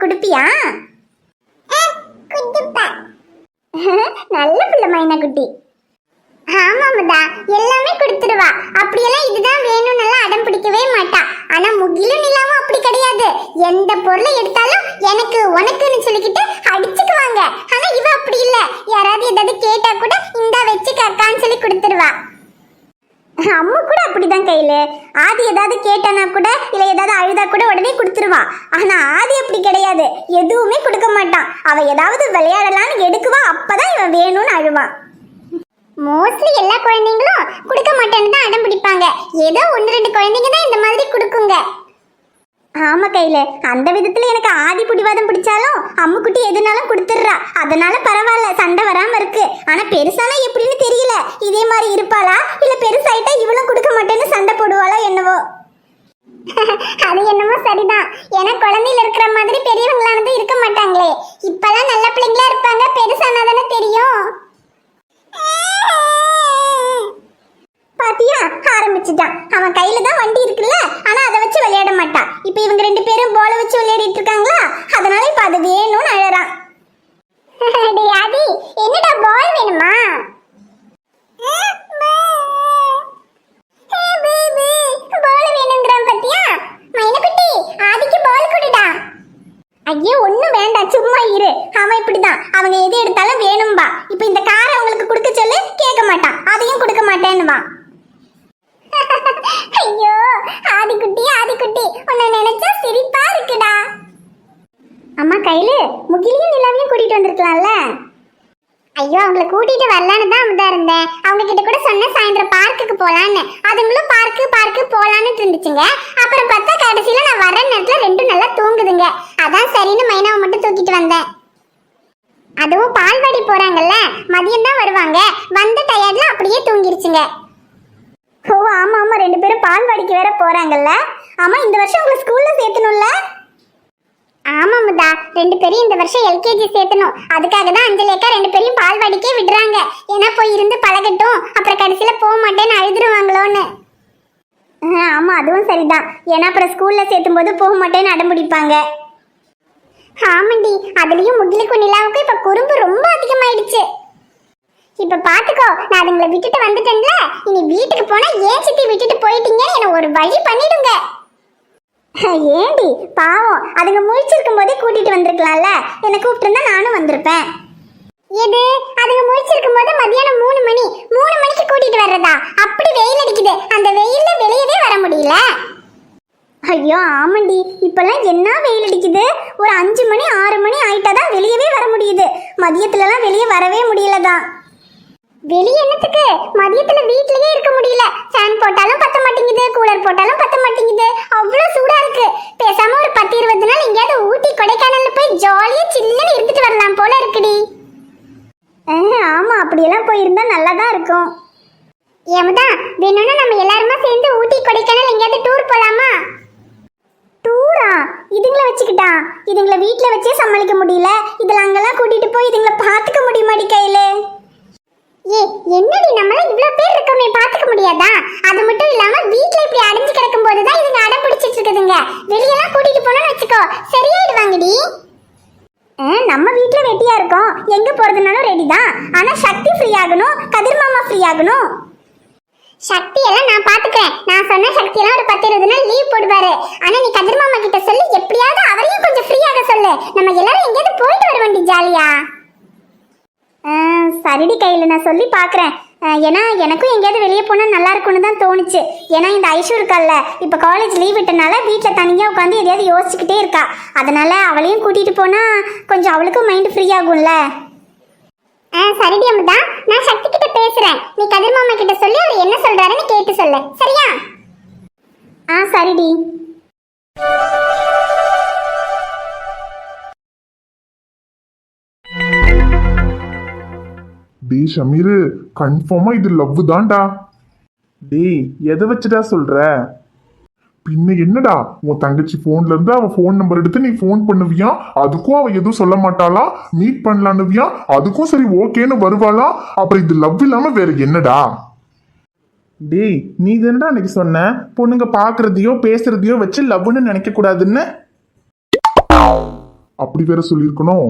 குடுப்பியா? நல்ல பிள்ளை மைனா குட்டி. ஆமாமதா, எல்லாமே கொடுத்துருவா. அப்படியெல்லாம் இதுதான் வேணும்னு அடம் பிடிக்கவே மாட்டா. ஆனா முகிலும் நிலாவும் அப்படி கிடையாது. எந்த பொருளை எடுத்தாலும் எனக்கு உனக்குன்னு சொல்லிக்கிட்டு அடிச்சுக்குவாங்க. ஆனா இவ அப்படி இல்ல. யாராவது ஏதாவது கேட்டா கூட இந்தா வச்சு கக்கான்னு சொல்லி கொடுத்துருவா. அம்மா கூட அப்படிதான் கையில. ஆதி ஏதாவது கேட்டானா கூட இல்ல ஏதாவது அழுதா கூட உடனே கொடுத்துருவா. ஆனா ஆதி அப்படி கிடையாது, எதுவுமே கொடுக்க மாட்டான். அவ ஏதாவது விளையாடலான்னு எடுக்குவா, அப்பதான் இவன் வேணும்னு அழுவான். மோஸ்ட்லி எல்லா குழந்தைங்களும் கொடுக்க மாட்டேன்னு தான் அடம் பிடிப்பாங்க. ஏதோ 1-2 குழந்தைங்க தான் இந்த மாதிரி கொடுக்குங்க. ஆமா கையில, அந்த விதத்துல எனக்கு ஆதி பிடிவாதம் பிடிச்சாலும் அம்முக்குட்டி எதுனாலும் கொடுத்துடுறா. அதனால பரவாயில்ல, சண்டை வராம இருக்கு. ஆனா பெருசானா எப்படின்னு தெரியல. இதே மாதிரி இருப்பாளா இல்ல பெருசாயிட்டா இவளும் கொடுக்க மாட்டேன்னு சண்டை போடுவாளா என்னவோ. அது என்னமோ சரிதான். ஏன்னா குழந்தையில இருக்கிற மாதிரி பெரியவங்களானது இருக்க மாட்டாங்களே. இப்பெல்லாம் நல்ல பிள்ளைங்களா இருப்பாங்க. பெருசானாதானே தெரியும். பாத்தியா, ஆரம்பிச்சுட்டான். அவன் கையில தான் வண்டி இருக்குல்ல, ஆனா அதை வச்சு விளையாட மாட்டான். இப்ப இவங்க 2 பேரும் பால வச்சு விளையாடிட்டு இருக்காங்களா, அதனால இப்ப அது வேணும்னு அழறான். ஆதி, என்னடா பால் வேணுமா? பால் வேணுங்கிறான் பாத்தியா. மைனக்குட்டி, ஆதிக்கு பால் கொடுடா. ஐயோ, ஒண்ணும் வேண்டாம், சும்மா இரு. அவன் இப்படிதான், அவங்க எது எடுத்தாலும் வேணும்பா. இப்ப இந்த காரை அவங்களுக்கு கொடுக்க சொல்லு, கேட்க மாட்டான். அதையும் கொடுக்க மாட்டேன்னுவா. ஐயோ ஆதிக்குட்டி, ஆதிக்குட்டி, உன்னை நினைச்சா சிரிப்பா இருக்குடா. அம்மா கையில முகிலையும் நிலாவையும் கூட்டிட்டு வந்திருக்கலாம்ல. ஐயோ, அவங்கள கூட்டிட்டு வரலான்னு தான் அமுதா இருந்தேன். அவங்க கிட்ட கூட சொன்ன சாயந்தரம் பார்க்குக்கு போலான்னு. அதுங்களும் பார்க்கு போலான்னு இருந்துச்சுங்க. அப்புறம் பார்த்தா கடைசியில நான் வர நேரத்துல 2 நல்லா தூங்குதுங்க. அதான் சரின்னு மைனாவை மட்டும் தூக்கிட்டு வந்தேன். அதுவும் பால்வாடி போறாங்கல்ல, மதியம் தான் வருவாங்க. வந்த டயர்ட்ல அப்படியே தூங்கிருச்சுங்க. ஓ ஆமா ஆமா, 2 பேரும் பால்வாடிக்கு வேற போறாங்கல்ல. ஆமா, இந்த வருஷம் உங்களை ஸ்கூல்ல சேர்த்தணும்ல? ஆமாம்டா, 2 பேரும் இந்த வருஷம் எல்கேஜி சேர்த்தணும். அதுக்காக தான் அஞ்சலி அக்கா 2 பேரையும் பால்வாடிக்கே விடுறாங்க. ஏன்னா போய் இருந்து பழகட்டும், அப்புறம் கடைசியில போக மாட்டேன்னு அழுதுருவாங்களோன்னு. ஆமா, அதுவும் சரிதான். ஏன்னா அப்புறம் ஸ்கூல்ல சேர்த்தும் போது போக மாட்டேன்னு அடம் பிடிப்பாங்க. ஆமாண்டி, அதுலயும் முகிலுக்கும் நிலாவுக்கும் இப்ப குறும்பு ரொம்ப அதிகமாயிடுச்சு. இப்ப பாத்துக்கோ, நான் அதுங்களை விட்டுட்டு வந்துட்டேன்ல. இனி வீட்டுக்கு போனா ஏன் சித்தி விட்டுட்டு போயிட்டீங்க என்ன ஒரு வழி பண்ணிடுங்க. ஏண்டி பாவம், அதுங்க முழிச்சிருக்கும் போதே கூட்டிட்டு வந்திருக்கலாம்ல. என்ன கூப்பிட்டு நானும் வந்திருப்பேன். எது, அதுங்க முழிச்சிருக்கும் போது மதியானம் 3 மணிக்கு கூட்டிட்டு வர்றதா? அப்படி வெயில் அடிக்குது, அந்த வெயில்ல வெளியவே வர முடியல. ஐயோ ஆமாண்டி, இப்பெல்லாம் என்ன வெயில் அடிக்குது. ஒரு 5 மணி 6 மணி ஆயிட்டாதான் வெளியவே வர முடியுது. மதியத்துலலாம் வெளியே வரவே முடியலதான். வெளியே என்னத்துக்கு, மதியத்துல வீட்லயே இருக்க முடியல. ஃபேன் போட்டாலும் பத்த மாட்டேங்குது, கூலர் போட்டாலும் பத்த மாட்டேங்குது. அவ்வளவு சூடா இருக்கு. பேசாம ஒரு 10-20 நாள் எங்கேயாவது ஊட்டி கொடைக்கானல்ல போய் ஜாலியா சில்லுன்னு இருந்துட்டு வரலாம் போல இருக்குடி. ஆமா, அப்படியெல்லாம் போயிருந்தா நல்லாதான் இருக்கும். ஏமுதா, வேணும்னா நம்ம எல்லாருமா சேர்ந்து ஊட்டி கொடைக்கானல் எங்கேயாவது டூர் போலாமா? டூரா? இதுங்களை வச்சுக்கிட்டா? இதுங்களை வீட்டுல வச்சே சமாளிக்க முடியல. இதுல அங்கெல்லாம் கூட்டிட்டு போய் இதுங்களை பாத்துக்க முடியுமாடி கையில? ஏ என்னடி, நம்மள இவ்ளோ பேர் இருக்கமே, பாத்துக்க முடியாதா? அது மட்டும் இல்லாம வீட்ல இப்படி அடைஞ்சு கிடக்கும் போதுதான் இதுங்க அடம் பிடிச்சிட்டு இருக்குதுங்க. வெளியெல்லாம் கூட்டிட்டு போனோம்னு வச்சுக்கோ, சரியாயிடுவாங்கடி. நம்ம வீட்டுல வெட்டியா இருக்கோம், எங்க போறதுனாலும் ரெடி தான். ஆனா சக்தி ஃப்ரீ ஆகணும், கதிர் மாமா ஃப்ரீ ஆகணும். சக்தி எல்லாம் நான் பாத்துக்கிறேன். நான் சொன்ன சக்தி எல்லாம் ஒரு 10-20 நாள் லீவ் போடுவாரு. ஆனா நீ கதிர் மாமா கிட்ட சொல்லி எப்படியாவது அவரையும் கொஞ்சம் ஃப்ரீயாக சொல்லு. நம்ம எல்லாரும் எங்கேயாவது போயிட்டு வர வேண்டி ஜாலியா. சரிடி கையில, நான் சொல்லி பாக்குறேன். ஏன்னா எனக்கும் எங்கேயாவது வெளியே போனா நல்லா இருக்கும்னு தான் தோணுச்சு. ஏன்னா இந்த ஐஷு இருக்கால்ல, இப்ப காலேஜ் லீவ் விட்டனால வீட்டுல தனியா உட்காந்து எதையாவது யோசிச்சுக்கிட்டே இருக்கா. அதனால அவளையும் கூட்டிட்டு போனா கொஞ்சம் அவளுக்கும் மைண்ட் ஃப்ரீ ஆகும்ல. சரிடி அம்மா, நான் சக்தி கிட்ட பேசுறேன். நீ கதிர் மாமா கிட்ட சொல்லி அவர் என்ன சொல்றாருன்னு கேட்டு சொல்லு, சரியா? சரிடி. டேய் ஷமீரு, கன்ஃபார்மா இது லவ் தான்டா. டேய், எதை வச்சுடா சொல்ற? பின்ன என்னடா, உன் தங்கச்சி போன்ல இருந்து அவ போன் நம்பர் எடுத்து நீ போன் பண்ணுவியா? அதுக்கும் அவ எதுவும் சொல்ல மாட்டாளா? மீட் பண்ணலான்னுவியா? அதுக்கும் சரி ஓகேன்னு வருவாளா? அப்புறம் இது லவ் இல்லாம வேற என்னடா? டேய், நீ தானடா அன்னைக்கு சொன்ன பொண்ணுங்க பாக்குறதையோ பேசுறதையோ வச்சு லவ்னு நினைக்க கூடாதுன்னு. அப்படி வேற சொல்லியிருக்கணும்.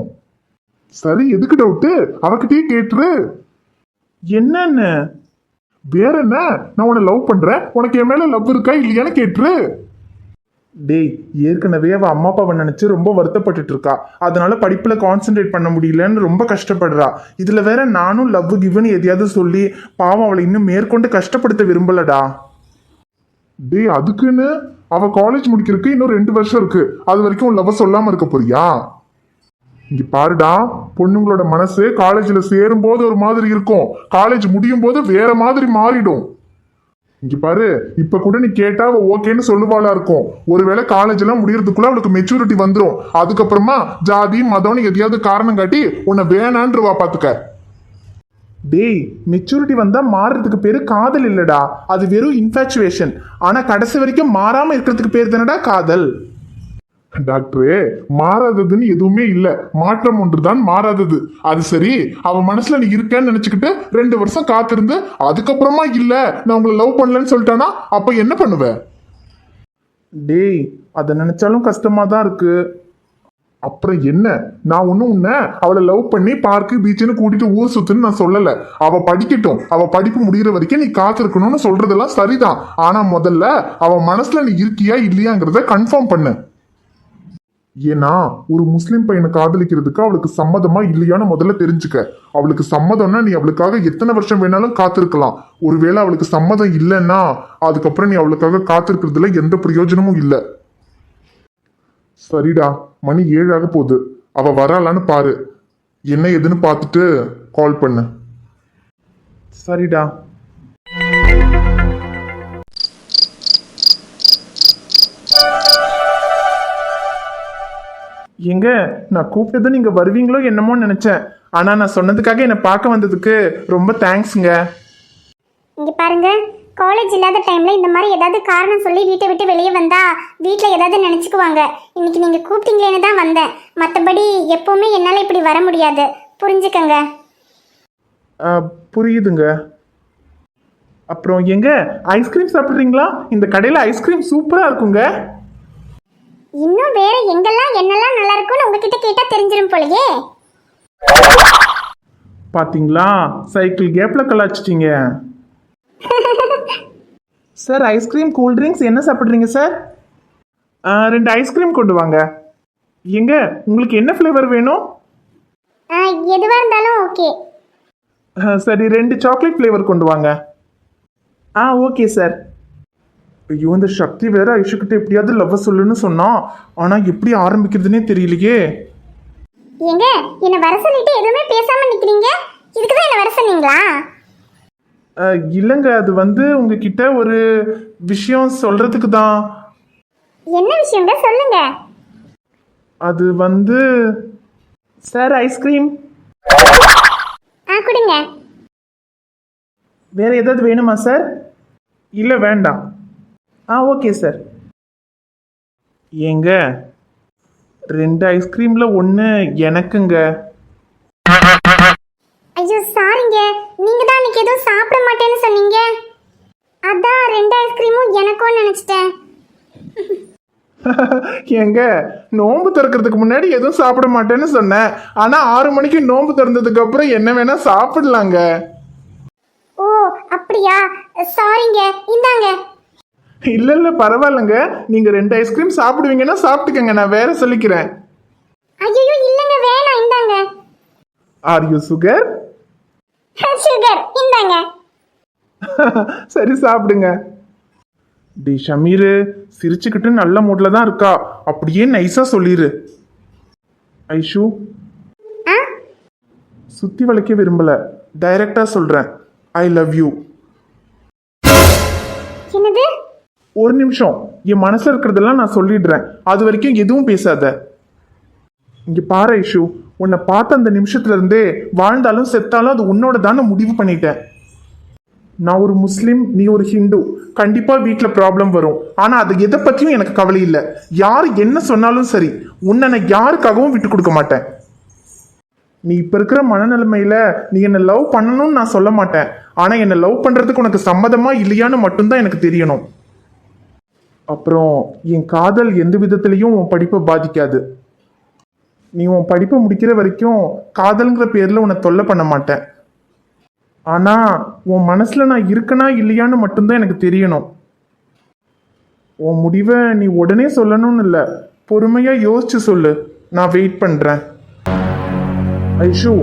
சரி, எதுக்கு டவுட்டு? அவகிட்டயே கேட்டுரு. என்னன்னு? வேற என்ன? நான் உன்னை லவ் பண்றேன், உனக்கு என் மேல லவ் இருக்கா இல்லையான்னு கேட்டுரு. டேய், ஏற்கனவே அவ அம்மா அப்பாவை நினைச்சு ரொம்ப வருத்தப்பட்டுட்டு இருக்கா. அதனால படிப்புல கான்சென்ட்ரேட் பண்ண முடியலன்னு ரொம்ப கஷ்டப்படுறா. இதுல வேற நானும் லவ் கிவ்னு எதையாவது சொல்லி பாவம் அவளை இன்னும் மேற்கொண்டு கஷ்டப்படுத்த விரும்பலடா. டேய், அதுக்குன்னு அவ காலேஜ் முடிக்கிறதுக்கு இன்னும் 2 வருஷம் இருக்கு. அது வரைக்கும் லவ் சொல்லாம இருக்க போறியா? இங்க பாருடா, பொண்ணுங்களோட மனசு காலேஜ்ல சேரும் போது ஒரு மாதிரி இருக்கும், காலேஜ் முடியும் போது வேற மாதிரி மாறிடும். இங்க பாரு, இப்ப கூட நீ கேட்டா அவ ஓகேன்னு சொல்லுவாளா இருக்கும். ஒருவேளை காலேஜ் எல்லாம் முடியறதுக்குள்ள அவளுக்கு மெச்சூரிட்டி வந்துடும். அதுக்கப்புறமா ஜாதி மதம்னு எதையாவது காரணம் காட்டி உன்னை வேணான்றவா பாத்துக்க. டேய், மெச்சூரிட்டி வந்தா மாறுறதுக்கு பேரு காதல் இல்லடா, அது வெறும் இன்ஃபேச்சுவேஷன். ஆனா கடைசி வரைக்கும் மாறாம இருக்கிறதுக்கு பேர் தானடா காதல். டாக்டரே, மாறாததுன்னு எதுவுமே இல்ல, மாற்றம் ஒன்றுதான் மாறாதது. அது சரி, அவ மனசுல நீ இருக்கேன்னு நினைச்சுக்கிட்டு 2 வருஷம் காத்திருந்து அதுக்கப்புறமா இல்ல நான் உங்களை லவ் பண்ணலன்னு சொல்லிட்டானா அப்ப என்ன பண்ணுவ? டேய், அதை நினைச்சாலும் கஷ்டமா தான் இருக்கு. அப்புறம் என்ன? நான் ஒன்னும் உன்னை அவளை லவ் பண்ணி பார்க்கு பீச்சுன்னு கூட்டிட்டு ஊர் சுத்துன்னு நான் சொல்லல. அவ படிக்கட்டும், அவ படிப்பு முடிகிற வரைக்கும் நீ காத்திருக்கணும்னு சொல்றதெல்லாம் சரிதான். ஆனா முதல்ல அவ மனசுல நீ இருக்கியா இல்லையாங்கிறத கன்ஃபார்ம் பண்ணு. ஏன்னா ஒரு முஸ்லிம் பையனை காதலிக்கிறதுக்கு அவளுக்கு சம்மதமா இல்லையான்னு முதல்ல தெரிஞ்சுக்க. அவளுக்கு சம்மதம்னா நீ அவளுக்காக எத்தனை வருஷம் வேணாலும் காத்திருக்கலாம். ஒருவேளை அவளுக்கு சம்மதம் இல்லைன்னா அதுக்கப்புறம் நீ அவளுக்காக காத்திருக்கிறதுல எந்த பிரயோஜனமும் இல்லை. சரிடா, மணி 7 ஆக போகுது. அவ வராளான்னு பாரு, என்ன எதுன்னு பார்த்துட்டு கால் பண்ணு. சரிடா. எங்க நான் கூப்பிட்டது நீங்க வருவீங்களோ என்னமோ நினைச்சேன். ஆனா நான் சொன்னதுக்காக என்னை பார்க்க வந்ததுக்கு ரொம்ப தேங்க்ஸுங்க. இங்க பாருங்க, காலேஜ் இல்லாத டைம்ல இந்த மாதிரி ஏதாவது காரணம் சொல்லி வீட்டை விட்டு வெளியே வந்தா வீட்டில் ஏதாவது நினச்சிக்குவாங்க. இன்னைக்கு நீங்க கூப்பிட்டீங்களேன்னு தான் வந்தேன். மற்றபடி எப்பவுமே என்னால் இப்படி வர முடியாது, புரிஞ்சுக்கங்க. புரியுதுங்க. அப்புறம் எங்க ஐஸ்கிரீம் சாப்பிட்றீங்களா? இந்த கடையில் ஐஸ்கிரீம் சூப்பராக இருக்குங்க. இன்னும் வேற எங்கெல்லாம் என்னெல்லாம் நல்லா இருக்கும்னு உங்ககிட்ட கேட்டா தெரிஞ்சிடும் போலயே. பாத்தீங்களா, சைக்கிள் கேப்ல கலாச்சிட்டீங்க. சார், ஐஸ்கிரீம் கூல் ட்ரிங்க்ஸ் என்ன சாப்பிட்றீங்க சார்? 2 ஐஸ்கிரீம் கொண்டு வாங்க. எங்க உங்களுக்கு என்ன ஃப்ளேவர் வேணும்? எதுவா இருந்தாலும் ஓகே. சரி, 2 சாக்லேட் ஃப்ளேவர் கொண்டு வாங்க. Okay sir. ஐயோ, இந்த சக்தி வேற ஐஷுக்கிட்ட எப்படியாவது லவ் சொல்லுன்னு சொன்னான். ஆனா எப்படி ஆரம்பிக்கிறதுனே தெரியலையே. ஏங்க, என்ன வர சொல்லிட்டு எதுவுமே பேசாம நிக்கிறீங்க? இதுக்குதான் என்ன வர சொன்னீங்களா? இல்லைங்க, அது வந்து உங்ககிட்ட ஒரு விஷயம் சொல்றதுக்கு தான். என்ன விஷயங்க, சொல்லுங்க. அது வந்து சார், ஐஸ்கிரீம் கொடுங்க. வேற ஏதாவது வேணுமா சார்? இல்லை, வேண்டாம். Okay sir. ஏங்க, 2 ஐஸ்கிரீம்ல 1 எனக்குங்க. ஐயோ சாரிங்க, நீங்க தான் அன்னைக்கு ஏதோ சாப்பிட மாட்டேன்னு சொன்னீங்க, அதான் 2 ஐஸ்கிரீமும் எனக்கும் நினைச்சிட்டேன். ஏங்க, நோன்பு திறக்கிறதுக்கு முன்னாடி எதுவும் சாப்பிட மாட்டேன்னு சொன்னேன். ஆனா 6 மணிக்கு நோன்பு திறந்ததுக்கு அப்புறம் என்ன வேணா சாப்பிடலாங்க. ஓ அப்படியா? சாரிங்க, இந்தாங்க. இல்ல இல்ல, பரவாயில்லைங்க. நீங்க 2 ஐஸ்கிரீம் சாப்பிடுவீங்கன்னா சாப்பிட்டுக்கங்க, நான் வேற சொல்லிக்கிறேன். ஐயோ இல்லங்க, வேணாம், இந்தாங்க. Are you sugar? சுகர், இந்தாங்க. சரி, சாப்பிடுங்க. டி ஷமீரு, சிரிச்சுக்கிட்டு நல்ல மூட்ல தான் இருக்கா, அப்படியே நைஸா சொல்லிரு. ஐஷு, சுத்தி வளைக்க விரும்பல, டைரக்டா சொல்றேன். I love you. என்னது? ஒரு நிமிஷம், என் மனசுல இருக்கிறதெல்லாம் நான் சொல்லிடுறேன். அது வரைக்கும் எதுவும் பேசாத. இங்க பாரு ஐஷு, உன்னை பார்த்த அந்த நிமிஷத்துல இருந்தே வாழ்ந்தாலும் செத்தாலும் அது உன்னோட தான் முடிவு பண்ணிட்டேன். நான் ஒரு முஸ்லீம், நீ ஒரு ஹிந்து. கண்டிப்பா வீட்டில் ப்ராப்ளம் வரும். ஆனா அது எதை பத்தியும் எனக்கு கவலை இல்லை. யார் என்ன சொன்னாலும் சரி, உன்னை நான் யாருக்காகவும் விட்டு கொடுக்க மாட்டேன். நீ இப்ப இருக்கிற மனநிலைமையில நீ என்னை லவ் பண்ணணும்னு நான் சொல்ல மாட்டேன். ஆனா என்னை லவ் பண்றதுக்கு உனக்கு சம்மதமா இல்லையான்னு மட்டும்தான் எனக்கு தெரியணும். அப்புறம் என் காதல் எந்த விதத்திலையும் உன் படிப்பை பாதிக்காது. நீ உன் படிப்பை முடிக்கிற வரைக்கும் காதல்ங்கிற பேர்ல உன்னை தொல்லை பண்ண மாட்டேன். ஆனா உன் மனசுல நான் இருக்கனா இல்லையான்னு மட்டும்தான் எனக்கு தெரியணும். உன் முடிவை நீ உடனே சொல்லணும்னு இல்லை, பொறுமையா யோசிச்சு சொல்லு. நான் வெயிட் பண்றேன். ஐஷு,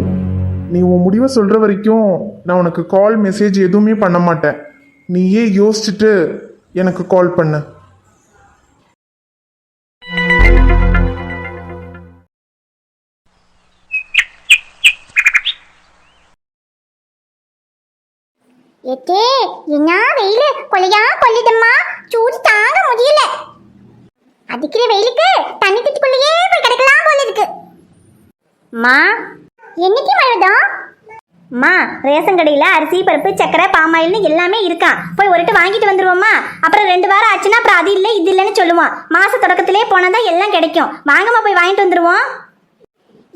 நீ உன் முடிவை சொல்ற வரைக்கும் நான் உனக்கு கால் மெசேஜ் எதுவுமே பண்ண மாட்டேன். நீயே யோசிச்சுட்டு எனக்கு கால் பண்ணு. ஏத்தே, என்ன வெயிலு கொலையா கொல்லுதம்மா, சூடு தாங்க முடியல. அடிக்கிற வெயிலுக்கு தண்ணி திட்டுக்குள்ளேயே போய் கிடக்கலாம் போல இருக்கு. மா, என்னைக்கு மழைதான்? மா, ரேஷன் கடையில் அரிசி பருப்பு சக்கரை பாமாயில்னு எல்லாமே இருக்கான். போய் ஒருட்டு வாங்கிட்டு வந்துருவோமா? அப்புறம் 2 வாரம் ஆச்சுன்னா அப்புறம் அது இல்லை இது இல்லைன்னு சொல்லுவோம். மாச தொடக்கத்திலே போனால் தான் எல்லாம் கிடைக்கும். வாங்கம்மா, போய் வாங்கிட்டு வந்துருவோம்.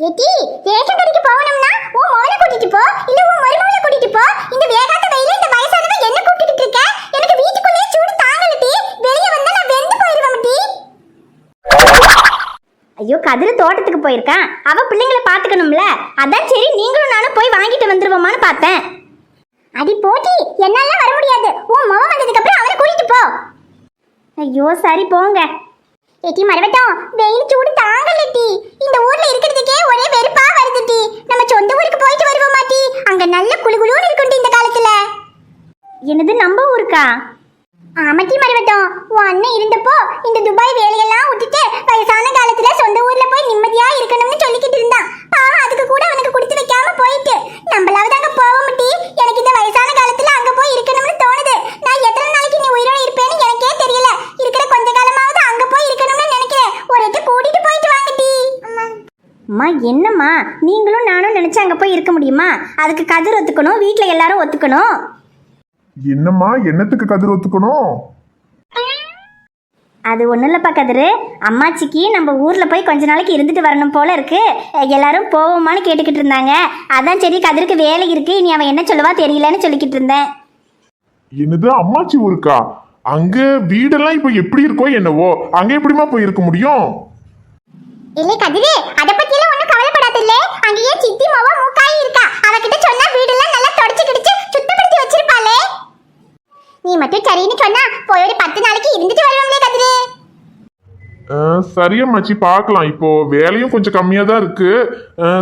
ஏட்டி, ரேஷன் கடைக்கு போகணும்னா உன் மோனை கூட்டிட்டு போ, இல்ல உன் மருமகளை கூட்டிட்டு போ. இந்த வேகாத வெயில இந்த வயசானவ என்ன கூட்டிட்டு இருக்க? எனக்கு வீட்டுக்குள்ளே சூடு தாங்கலடி. வெளிய வந்தா நான் வெந்து போயிடுவேன் டி. ஐயோ, கதிரு தோட்டத்துக்கு போயிருக்கான். அவ பிள்ளைங்களை பார்த்துக்கணும்ல. அதான் சரி நீங்களும் நானும் போய் வாங்கிட்டு வந்துருவோமான்னு பார்த்தேன். அடி போட்டி, என்னால வர முடியாது. உன் மோன் வந்ததுக்கு அப்புறம் அவரை கூட்டிட்டு போ. ஐயோ சரி போங்க. ஏட்டி மரவட்டம், வெயில் சூடு தாங்கலடி. இந்த ஊர்ல இருக்கிறதுக்கே ஒரே வெறுப்பா வருது டி. நம்ம சொந்த ஊருக்கு போயிட்டு வருவோமா டி? அங்க நல்ல குளுகுளுன்னு இருக்கும் இந்த காலத்துல. என்னது, நம்ம ஊருக்கா? ஆமாட்டி மரவட்டம், உன் அண்ணன் இருந்தப்போ இந்த துபாய் வேலையெல்லாம் விட்டுட்டு வயசான காலத்துல சொந்த ஊர்ல போய் நிம்மதியா இருக்கணும்னு சொல்லிக்கிட்டு இருந்தான். பாவம், அதுக்கு கூட அவனுக்கு கொடுத்து வைக்காம போயிட்டு. நம்மளாவது அங்க போவோம் டி. எனக்கு இந்த வயசான காலத்துல அங்க போய் இருக்கணும்னு தோணுது. நான் எத்தனை நாளைக்கு நீ உயிரோட இருப்பேன்னு எனக்கே தெரியல. இருக்கிற கொஞ்ச காலமாவது அங்க போய் இருக்கணும்னு நினைக்கிறேன். ஒரு இடத்து கூட்டிட்டு போயிட்டு வாங்க டி. அம்மா என்னம்மா, நீங்களும் நானும் நினைச்சு அங்கே போய் இருக்க முடியுமா? அதுக்கு கதிர் ஒத்துக்கணும், வீட்டில் எல்லாரும் ஒத்துக்கணும். என்னம்மா, என்னத்துக்கு கதிர் ஒத்துக்கணும்? அது ஒன்றும் இல்லைப்பா கதிரு, அம்மாச்சிக்கு நம்ம ஊரில் போய் கொஞ்ச நாளைக்கு இருந்துட்டு வரணும் போல இருக்கு. எல்லாரும் போவோமான்னு கேட்டுக்கிட்டு இருந்தாங்க. அதான் சரி, கதிருக்கு வேலை இருக்கு, இனி அவன் என்ன சொல்லுவா தெரியலன்னு சொல்லிக்கிட்டு இருந்தேன். என்னது, அம்மாச்சி ஊருக்கா? அங்க வீடெல்லாம் இப்ப எப்படி இருக்கோ என்னவோ, அங்க எப்படிமா போய் இருக்க முடியும்? இல்ல கதிரே, அத பத்தி எல்லாம் ஒண்ணும் கவலைப்படாத. இல்ல அங்கேயே சித்தி மாவா மூக்காயி இருக்கா. அவகிட்ட சொன்னா வீடெல்லாம் நல்லா தொடச்சு கிடிச்சு சுத்தப்படுத்தி வச்சிருப்பாளே. நீ மட்டும் சரின்னு சொன்னா போய் ஒரு 10 நாளைக்கு இருந்துட்டு வருவோம்லே கதிரே. சரியம்மாச்சி, பார்க்கலாம். இப்போ வேலையும் கொஞ்சம் கம்மியா தான் இருக்கு.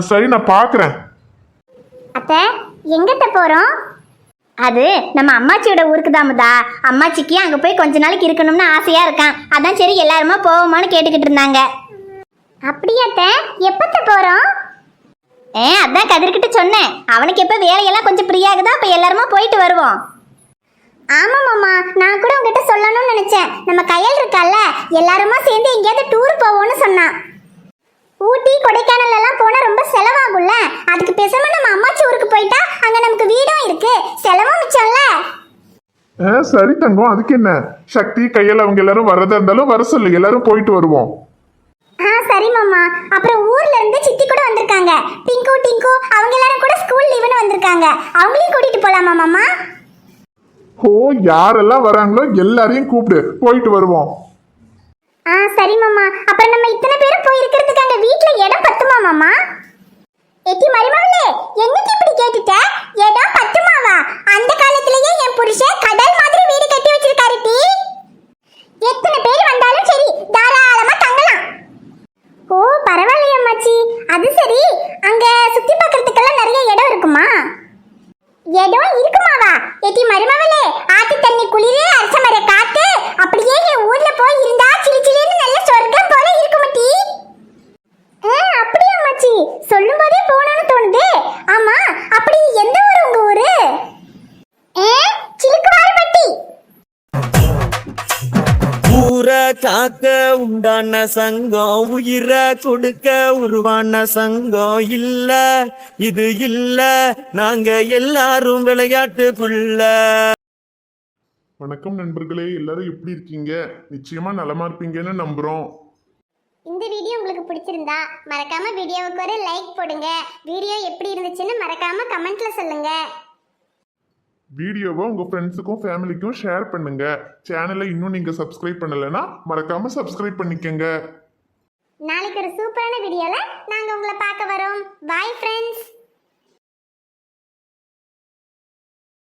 சரி, நான் பார்க்குறேன். அத்தை, எங்கத்த போறோம்? அது நம்ம அம்மாச்சியோட ஊருக்கு தாமதா. அம்மாச்சிக்கு அங்கே போய் கொஞ்ச நாளைக்கு இருக்கணும்னு ஆசையாக இருக்கான். அதான் சரி எல்லாருமா போவோமான்னு கேட்டுக்கிட்டு இருந்தாங்க. அப்படியாத்த, எப்பத்த போறோம்? அதான் கதிர்கிட்ட சொன்னேன். அவனுக்கு எப்போ வேலையெல்லாம் கொஞ்சம் ஃப்ரீயாகுதா அப்போ எல்லாருமா போயிட்டு வருவோம். ஆமா மாமா, நான் கூட உங்ககிட்ட சொல்லணும்னு நினைச்சேன். நம்ம கையல் இருக்கால, எல்லாருமா சேர்ந்து எங்கேயாவது டூர் போவோம்னு சொன்னான். ஊட்டி கொடைக்கானல் எல்லாம் போனா ரொம்ப செலவாகும்ல. அதுக்கு பேசாம நம்ம அம்மாச்சி ஊருக்கு போயிட்டா அங்க நமக்கு வீடும் இருக்கு, செலவும் மிச்சம்ல. சரி தங்கம், அதுக்கு என்ன? சக்தி கையில் அவங்க எல்லாரும் வரதா இருந்தாலும் வர சொல்லு, எல்லாரும் போயிட்டு வருவோம். சரி மாமா. அப்புறம் ஊர்ல இருந்து சித்தி கூட வந்திருக்காங்க. பிங்கு டிங்கு அவங்க எல்லாரும் கூட ஸ்கூல் லீவுன்னு வந்திருக்காங்க. அவங்களையும் கூட்டிட்டு போலாமா மாமா? ஓ, யாரெல்லாம் வராங்களோ எல்லாரையும் கூப்பிடு, போயிட்டு வருவோம். சரி மாமா. அப்புறம் நம்ம இத்தனை பேரும் போய் இருக்கிறதுக்கு அங்க வீட்ல இடம் பத்துமா மாமா? எட்டி மருமகளே, என்னைக்கு இப்படி கேட்டுட்ட? இடம் பத்துமாவா? அந்த காலத்திலேயே என் புருஷன் கடல் மாதிரி வீடு கட்டி வச்சிருக்காரு டி. எத்தனை பேர் வந்தாலும் சரி, தாராளமா தங்கலாம். ஓ, பரவாயில்லையா அம்மாச்சி. அது சரி, அங்க சுத்தி பார்க்கிறதுக்கெல்லாம் நிறைய இடம் இருக்குமா? இடம் இருக்குமாவா? எட்டி மருமகளே, ஆத்து தண்ணி குளிரு, அரச மர காத்து, அப்படியே என் ஊர்ல போய் இருந்தா சிலு சிலுன்னு நல்ல சொர்க்கம் போல இருக்குமட்டி. அப்படியே அம்மாச்சி, சொல்லும் போதே போகணும்னு தோணுது. ஆமா, அப்படி எந்த ஊர் உங்க ஊரு? சிலுக்குவாரப்பட்டி. ஊரை காக்க உண்டான சங்கம், உயிரை கொடுக்க உருவான சங்கம். இல்ல இது இல்ல, நாங்க எல்லாரும் விளையாட்டுக்குள்ள. வணக்கம் நண்பர்களே, எல்லாரும் எப்படி இருக்கீங்க? நிச்சயமா நலமா இருப்பீங்கன்னு நம்புறோம். இந்த வீடியோ உங்களுக்கு பிடிச்சிருந்தா மறக்காம வீடியோவுக்கு ஒரு லைக் போடுங்க. வீடியோ எப்படி இருந்துச்சுன்னு மறக்காம கமெண்ட்ல சொல்லுங்க. வீடியோவை உங்க ஃப்ரெண்ட்ஸுக்கும் ஃபேமிலிக்கும் ஷேர் பண்ணுங்க. சேனலை இன்னும் நீங்க சப்ஸ்கிரைப் பண்ணலைன்னா மறக்காம சப்ஸ்கிரைப் பண்ணிக்கங்க. நாளைக்கு ஒரு சூப்பரான வீடியோல நாங்க உங்களை பார்க்க வரோம். Bye friends.